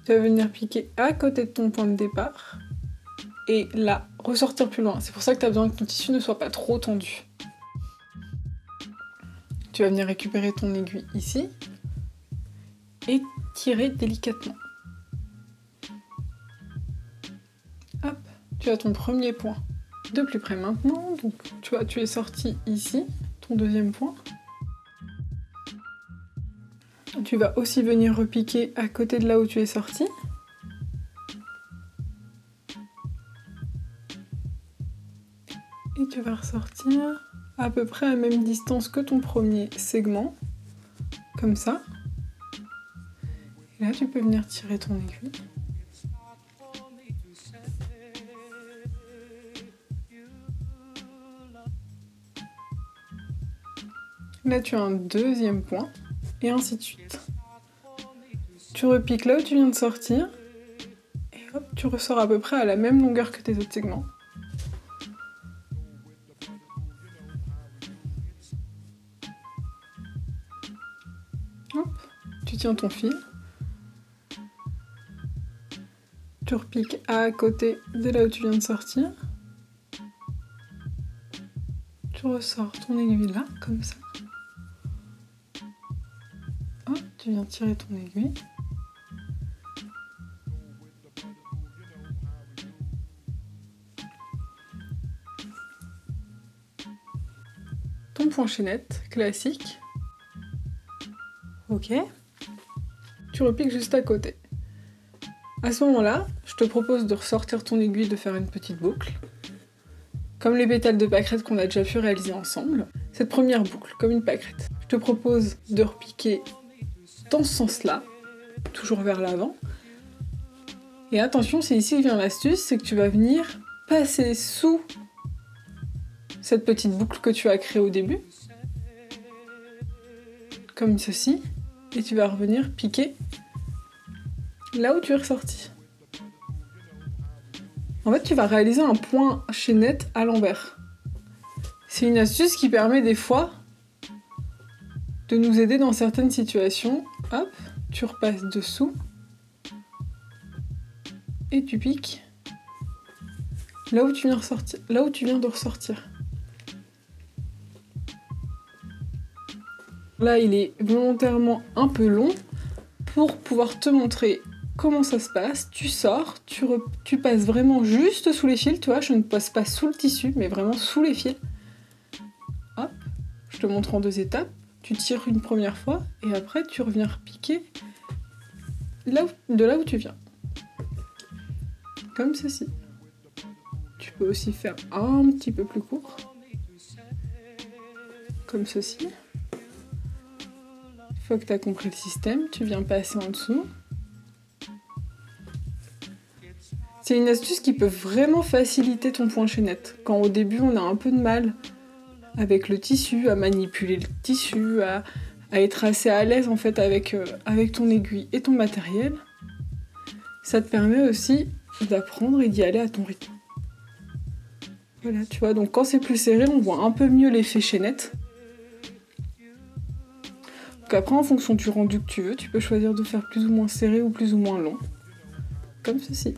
Tu vas venir piquer à côté de ton point de départ et là, ressortir plus loin. C'est pour ça que tu as besoin que ton tissu ne soit pas trop tendu. Tu vas venir récupérer ton aiguille ici et tirer délicatement. Hop, tu as ton premier point. De plus près maintenant, donc tu vois, tu es sorti ici, ton deuxième point. Tu vas aussi venir repiquer à côté de là où tu es sorti. Et tu vas ressortir à peu près à la même distance que ton premier segment, comme ça. Et là, tu peux venir tirer ton aiguille. Là, tu as un deuxième point, et ainsi de suite. Tu repiques là où tu viens de sortir, et hop, tu ressors à peu près à la même longueur que tes autres segments. Hop, tu tiens ton fil. Tu repiques à côté de là où tu viens de sortir. Tu ressors ton aiguille là, comme ça. Hop, tu viens tirer ton aiguille. Ton point chaînette, classique. Ok. Tu repiques juste à côté. À ce moment-là, je te propose de ressortir ton aiguille, de faire une petite boucle. Comme les pétales de pâquerette qu'on a déjà pu réaliser ensemble. Cette première boucle, comme une pâquerette. Je te propose de repiquer dans ce sens-là, toujours vers l'avant. Et attention, c'est ici que vient l'astuce, c'est que tu vas venir passer sous cette petite boucle que tu as créée au début. Comme ceci. Et tu vas revenir piquer là où tu es ressorti. En fait, tu vas réaliser un point chaînette à l'envers. C'est une astuce qui permet des fois de nous aider dans certaines situations. Hop, tu repasses dessous et tu piques là où tu viens de ressortir. Là, il est volontairement un peu long pour pouvoir te montrer comment ça se passe. Tu sors, tu passes vraiment juste sous les fils, tu vois, je ne passe pas sous le tissu, mais vraiment sous les fils. Hop, je te montre en 2 étapes. Tu tires une première fois, et après tu reviens repiquer de là où tu viens. Comme ceci. Tu peux aussi faire un petit peu plus court. Comme ceci. Une fois que tu as compris le système, tu viens passer en dessous. C'est une astuce qui peut vraiment faciliter ton point chaînette. Quand au début on a un peu de mal avec le tissu, à manipuler le tissu, à être assez à l'aise en fait avec ton aiguille et ton matériel, ça te permet aussi d'apprendre et d'y aller à ton rythme. Voilà, tu vois, donc quand c'est plus serré, on voit un peu mieux l'effet chaînette. Donc après, en fonction du rendu que tu veux, tu peux choisir de faire plus ou moins serré ou plus ou moins long. Comme ceci.